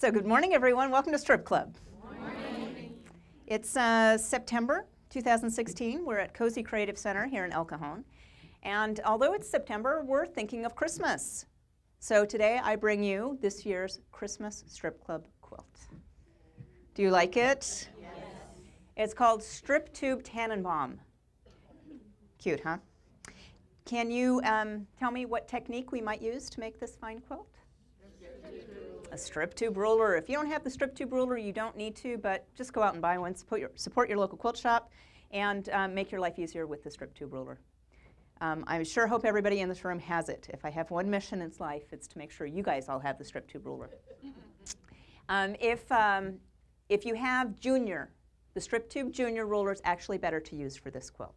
So good morning, everyone. Welcome to Strip Club. Good morning. It's September 2016. We're at Cozy Creative Center here in El Cajon. And although it's September, we're thinking of Christmas. So today I bring you this year's Christmas Strip Club quilt. Do you like it? Yes. It's called Strip Tube Tannenbaum. Cute, huh? Can you tell me what technique we might use to make this fine quilt? A strip tube ruler. If you don't have the strip tube ruler, you don't need to, but just go out and buy one. Support your local quilt shop and make your life easier with the strip tube ruler. I sure hope everybody in this room has it. If I have one mission in life, it's to make sure you guys all have the strip tube ruler. If you have junior, the strip tube junior ruler is actually better to use for this quilt.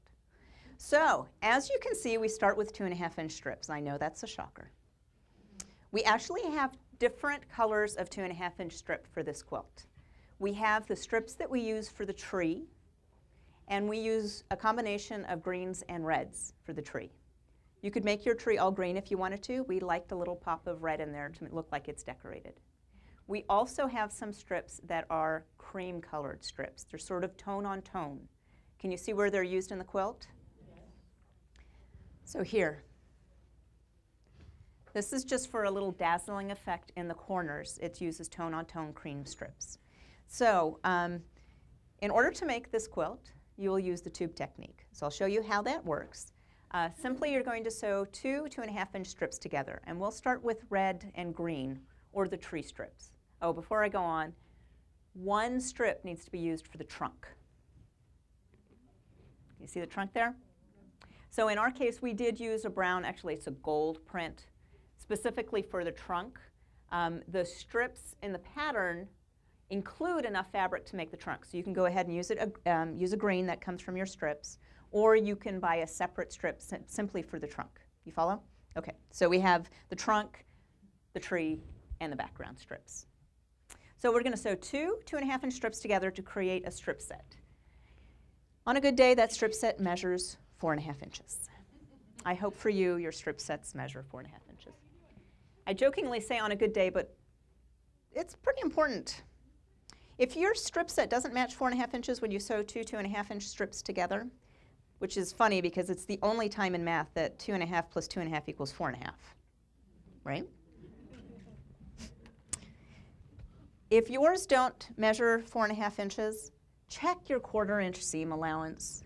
So, as you can see, we start with 2.5-inch strips. I know that's a shocker. We actually have different colors of 2.5-inch strip for this quilt. We have the strips that we use for the tree, and we use a combination of greens and reds for the tree. You could make your tree all green if you wanted to. We liked a little pop of red in there to look like it's decorated. We also have some strips that are cream-colored strips. They're sort of tone on tone. Can you see where they're used in the quilt? So here, this is just for a little dazzling effect in the corners. It uses tone-on-tone cream strips. So in order to make this quilt, you will use the tube technique. So I'll show you how that works. Simply, you're going to sew two 2.5-inch strips together. And we'll start with red and green, or the tree strips. Oh, before I go on, one strip needs to be used for the trunk. You see the trunk there? So in our case, we did use a brown, actually it's a gold print, specifically for the trunk. The strips in the pattern include enough fabric to make the trunk. So you can go ahead and use a green that comes from your strips, or you can buy a separate strip simply for the trunk. You follow? Okay, so we have the trunk, the tree, and the background strips. So we're going to sew two 2.5-inch strips together to create a strip set. On a good day, that strip set measures 4.5 inches. I hope for you, your strip sets measure 4.5 inches. I jokingly say on a good day, but it's pretty important. If your strip set doesn't match 4.5 inches when you sew two 2.5-inch strips together, which is funny because it's the only time in math that 2.5 plus 2.5 equals 4.5, right? If yours don't measure 4.5 inches, check your 1/4-inch seam allowance.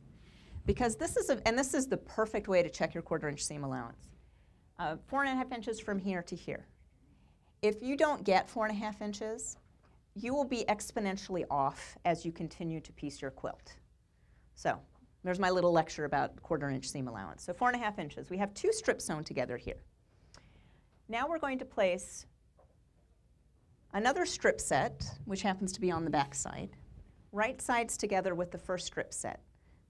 Because this is the perfect way to check your 1/4-inch seam allowance. 4.5 inches from here to here. If you don't get 4.5 inches, you will be exponentially off as you continue to piece your quilt. So there's my little lecture about 1/4-inch seam allowance. So 4.5 inches. We have two strips sewn together here. Now we're going to place another strip set, which happens to be on the back side, right sides together with the first strip set.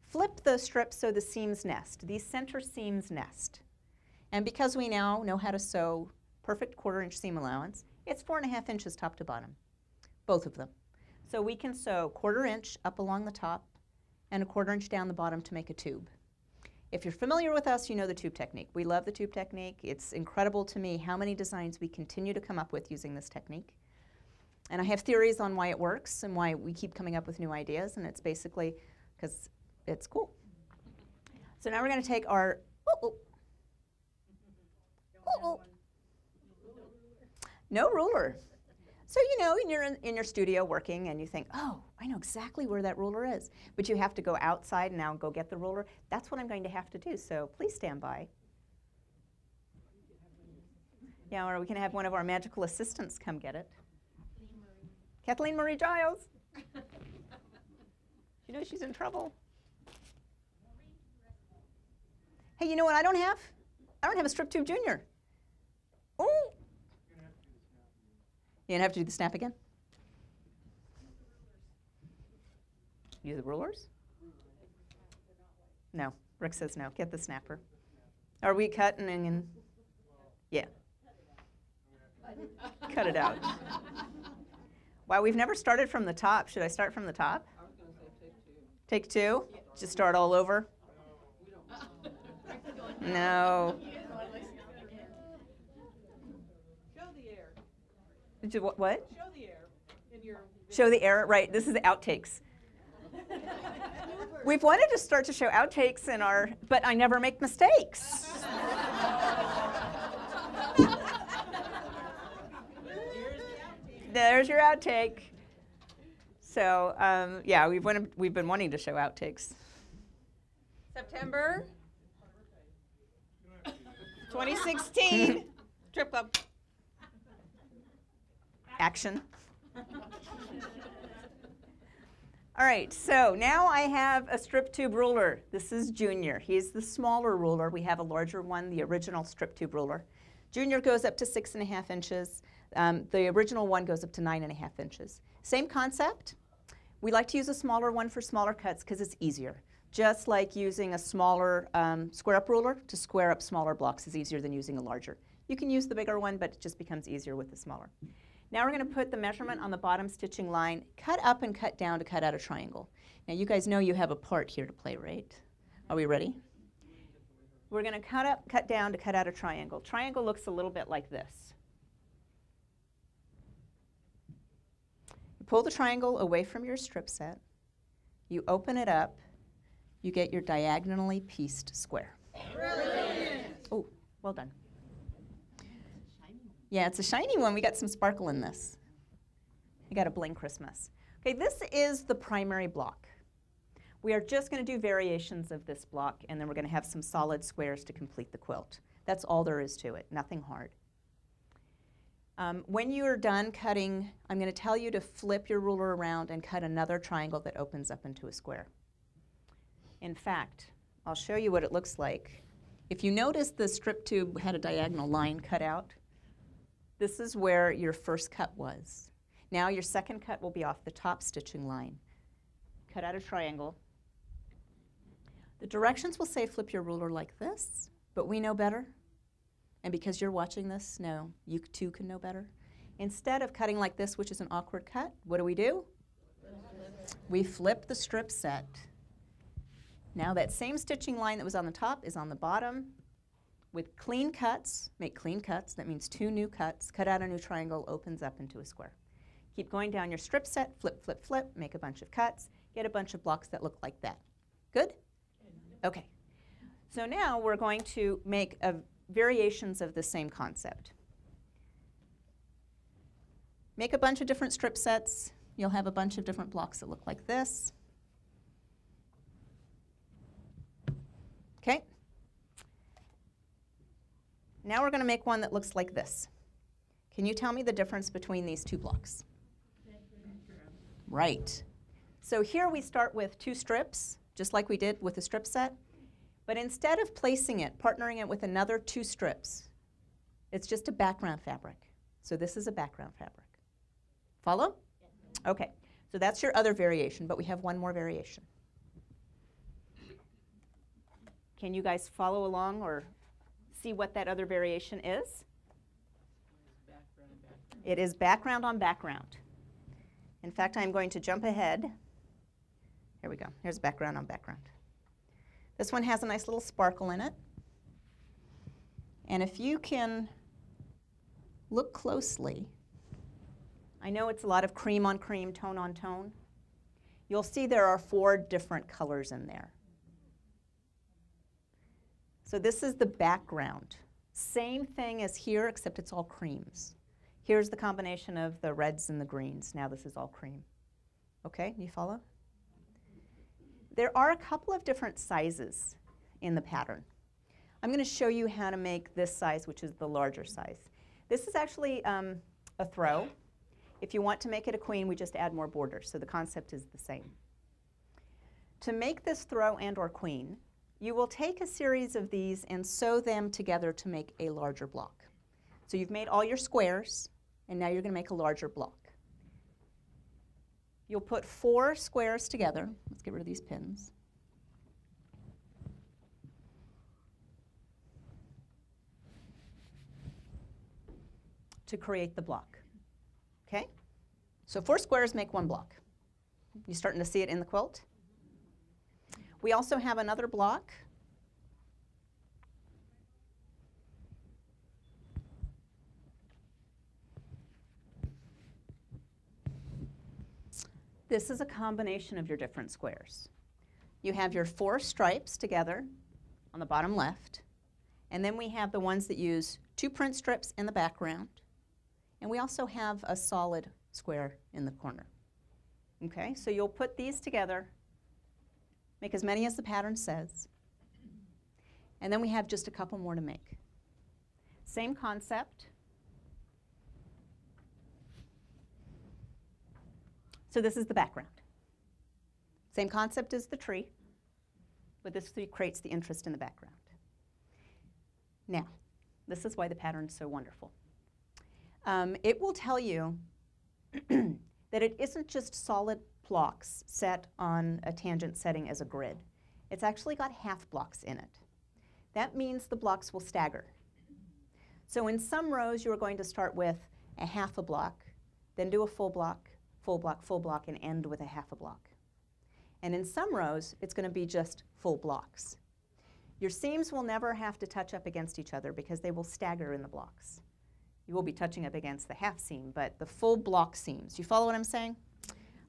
Flip the strips so the seams nest. These center seams nest. And because we now know how to sew perfect 1/4-inch seam allowance, it's 4.5 inches top to bottom, both of them. So we can sew 1/4 inch up along the top and a 1/4 inch down the bottom to make a tube. If you're familiar with us, you know the tube technique. We love the tube technique. It's incredible to me how many designs we continue to come up with using this technique. And I have theories on why it works and why we keep coming up with new ideas, and it's basically because it's cool. So now we're going to take our no ruler. So you know, you're in your studio working and you think, oh, I know exactly where that ruler is. But you have to go outside and now go get the ruler. That's what I'm going to have to do, so please stand by. Yeah, or we can have one of our magical assistants come get it. Kathleen Marie Giles. You know she's in trouble. Hey, you know what I don't have? I don't have a strip tube junior. Oh! You're going to have to do the snap again? Use the rulers? No. Rick says no. Get the snapper. Are we cutting and yeah. Cut it out. Wow, we've never started from the top. Should I start from the top? I was going to say take two. Take two? Just start all over? No. What? Show the air in your Show the error, right? This is outtakes. We've wanted to start to show outtakes in our, but I never make mistakes. There's your outtake. So yeah, we've been wanting to show outtakes. September 2016 Strip Club. Action. All right, so now I have a strip tube ruler. This is Junior. He's the smaller ruler. We have a larger one, the original strip tube ruler. Junior goes up to 6.5 inches. The original one goes up to 9.5 inches. Same concept. We like to use a smaller one for smaller cuts because it's easier. Just like using a smaller square up ruler to square up smaller blocks is easier than using a larger. You can use the bigger one, but it just becomes easier with the smaller. Now we're going to put the measurement on the bottom stitching line, cut up and cut down to cut out a triangle. Now you guys know you have a part here to play, right? Are we ready? We're going to cut up, cut down to cut out a triangle. Triangle looks a little bit like this. You pull the triangle away from your strip set. You open it up. You get your diagonally pieced square. Brilliant. Oh, well done. Yeah, it's a shiny one. We got some sparkle in this. You got a bling Christmas. Okay, this is the primary block. We are just going to do variations of this block, and then we're going to have some solid squares to complete the quilt. That's all there is to it, nothing hard. When you are done cutting, I'm going to tell you to flip your ruler around and cut another triangle that opens up into a square. In fact, I'll show you what it looks like. If you notice the strip tube had a diagonal line cut out, this is where your first cut was. Now your second cut will be off the top stitching line. Cut out a triangle. The directions will say flip your ruler like this, but we know better. And because you're watching this, no, you too can know better. Instead of cutting like this, which is an awkward cut, what do? We flip the strip set. Now that same stitching line that was on the top is on the bottom. With clean cuts, make clean cuts, that means 2 new cuts, cut out a new triangle, opens up into a square. Keep going down your strip set, flip, flip, flip, make a bunch of cuts, get a bunch of blocks that look like that. Good? Okay. So now we're going to make variations of the same concept. Make a bunch of different strip sets. You'll have a bunch of different blocks that look like this. Okay. Now we're going to make one that looks like this. Can you tell me the difference between these 2 blocks? Right. So here we start with 2 strips, just like we did with the strip set. But instead of placing it, partnering it with another 2 strips, it's just a background fabric. So this is a background fabric. Follow? Okay. So that's your other variation, but we have one more variation. Can you guys follow along or see what that other variation is? It is background on background. In fact, I'm going to jump ahead. Here we go. Here's background on background. This one has a nice little sparkle in it. And if you can look closely, I know it's a lot of cream on cream, tone on tone. You'll see there are 4 different colors in there. So this is the background. Same thing as here, except it's all creams. Here's the combination of the reds and the greens. Now this is all cream. Okay, you follow? There are a couple of different sizes in the pattern. I'm going to show you how to make this size, which is the larger size. This is actually a throw. If you want to make it a queen, we just add more borders, so the concept is the same. To make this throw and or queen, you will take a series of these and sew them together to make a larger block. So you've made all your squares, and now you're going to make a larger block. You'll put 4 squares together. Let's get rid of these pins. To create the block. Okay? So 4 squares make 1 block. You starting to see it in the quilt? We also have another block. This is a combination of your different squares. You have your 4 stripes together on the bottom left, and then we have the ones that use 2 print strips in the background, and we also have a solid square in the corner. Okay, so you'll put these together, make as many as the pattern says, and then we have just a couple more to make. Same concept. So this is the background. Same concept as the tree, but this creates the interest in the background. Now, this is why the pattern is so wonderful. It will tell you that it isn't just solid blocks set on a tangent setting as a grid. It's actually got half blocks in it. That means the blocks will stagger. So in some rows, you are going to start with a half a block, then do a full block, full block, full block, and end with a half a block. And in some rows, it's going to be just full blocks. Your seams will never have to touch up against each other because they will stagger in the blocks. You will be touching up against the half seam, but the full block seams. You follow what I'm saying?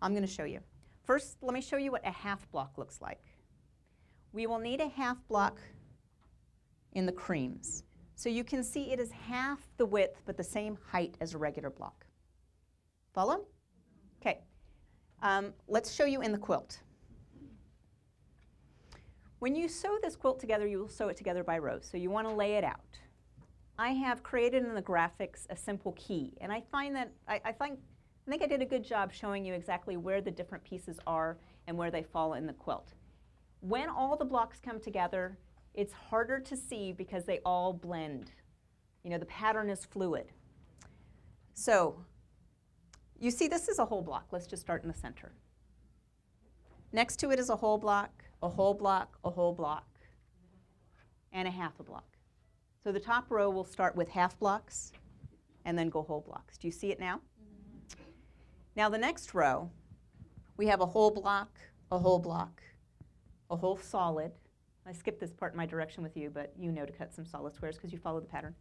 I'm going to show you. First, let me show you what a half block looks like. We will need a half block in the creams. So you can see it is half the width but the same height as a regular block. Follow? Okay. Let's show you in the quilt. When you sew this quilt together, you will sew it together by rows. So you want to lay it out. I have created in the graphics a simple key, and I find that I think I did a good job showing you exactly where the different pieces are and where they fall in the quilt. When all the blocks come together, it's harder to see because they all blend. You know, the pattern is fluid. So you see this is a whole block. Let's just start in the center. Next to it is a whole block, a whole block, a whole block, and a half a block. So the top row will start with half blocks and then go whole blocks. Do you see it now? Mm-hmm. Now the next row, we have a whole block, a whole block, a whole solid. I skipped this part in my direction with you, but you know to cut some solid squares because you follow the pattern.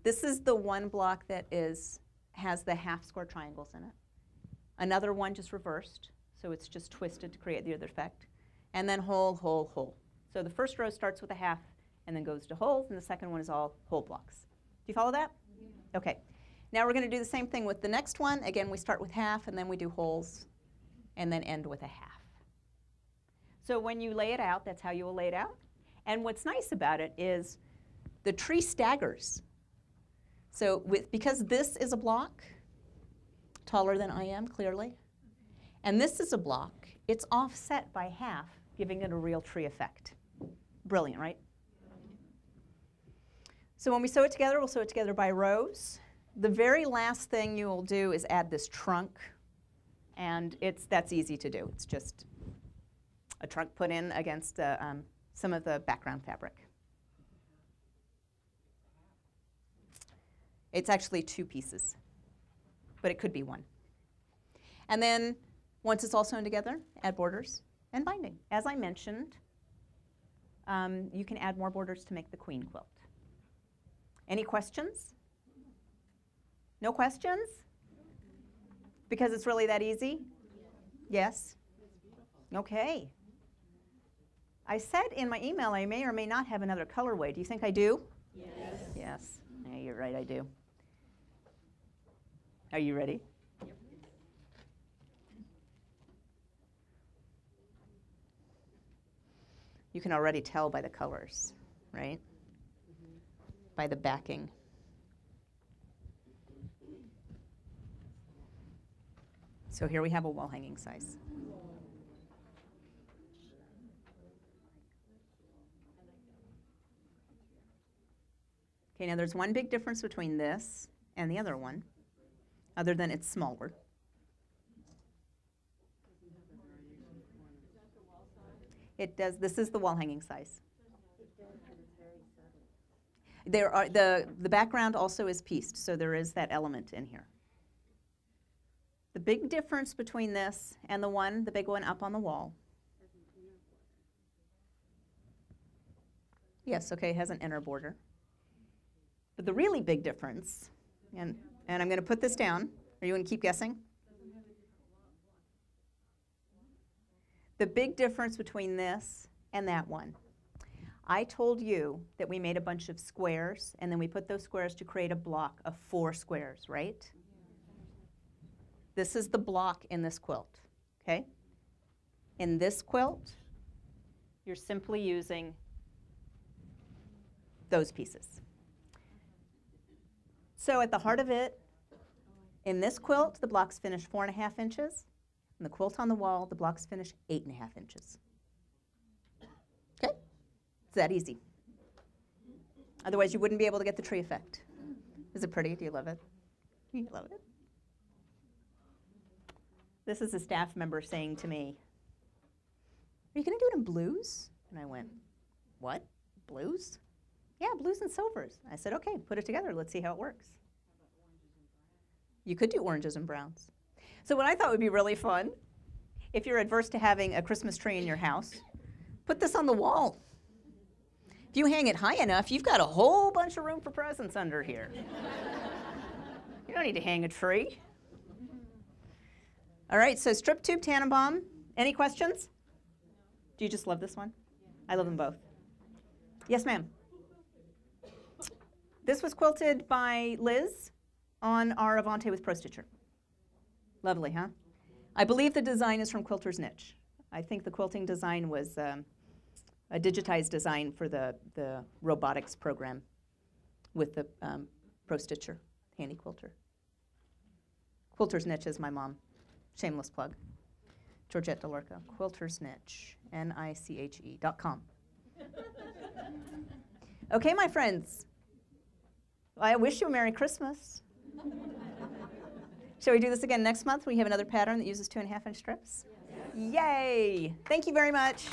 This is the one block that has the half square triangles in it. Another one just reversed, so it's just twisted to create the other effect. And then whole, whole, whole. So the first row starts with a half and then goes to wholes, and the second one is all whole blocks. Do you follow that? Yeah. Okay. Now we're going to do the same thing with the next one. Again, we start with half, and then we do wholes, and then end with a half. So when you lay it out, that's how you will lay it out. And what's nice about it is the tree staggers. So because this is a block, taller than I am, clearly, and this is a block, it's offset by half, giving it a real tree effect. Brilliant, right? So when we sew it together, we'll sew it together by rows. The very last thing you will do is add this trunk, and that's easy to do. It's just a trunk put in against some of the background fabric. It's actually 2 pieces, but it could be 1. And then once it's all sewn together, add borders and binding. As I mentioned, you can add more borders to make the queen quilt. Any questions? No questions? Because it's really that easy? Yes? Okay. I said in my email I may or may not have another colorway. Do you think I do? Yes. Yes. Yeah, you're right, I do. Are you ready? Yep. You can already tell by the colors, right? Mm-hmm. By the backing. So here we have a wall hanging size. Okay, now there's one big difference between this and the other one, other than it's smaller. It does. This is the wall hanging size. There are the background also is pieced, so there is that element in here. The big difference between this and the big one up on the wall. Yes, okay, it has an inner border. But the really big difference, and I'm going to put this down. Are you going to keep guessing? the big difference between this and that one. I told you that we made a bunch of squares, and then we put those squares to create a block of 4 squares, right? This is the block in this quilt, okay? In this quilt, you're simply using those pieces. So at the heart of it, in this quilt, the blocks finish 4.5 inches. In the quilt on the wall, the blocks finish 8.5 inches. Okay? It's that easy. Otherwise, you wouldn't be able to get the tree effect. Is it pretty? Do you love it? You love it? This is a staff member saying to me, "Are you going to do it in blues?" And I went, "What? Blues?" "Yeah, blues and silvers." I said, "Okay, put it together. Let's see how it works." You could do oranges and browns. So what I thought would be really fun, if you're adverse to having a Christmas tree in your house, put this on the wall. If you hang it high enough, you've got a whole bunch of room for presents under here. You don't need to hang a tree. All right, so Strip Tube Tannenbaum. Any questions? Do you just love this one? I love them both. Yes, ma'am. This was quilted by Liz on our Avante with Pro Stitcher. Lovely, huh? I believe the design is from Quilter's Niche. I think the quilting design was a digitized design for the robotics program with the Pro Stitcher, handy quilter. Quilter's Niche is my mom. Shameless plug. Georgette DeLorca. Quilter's Niche, NICHE.com. Okay, my friends. I wish you a Merry Christmas. Shall we do this again next month? We have another pattern that uses 2.5-inch strips. Yes. Yay! Thank you very much.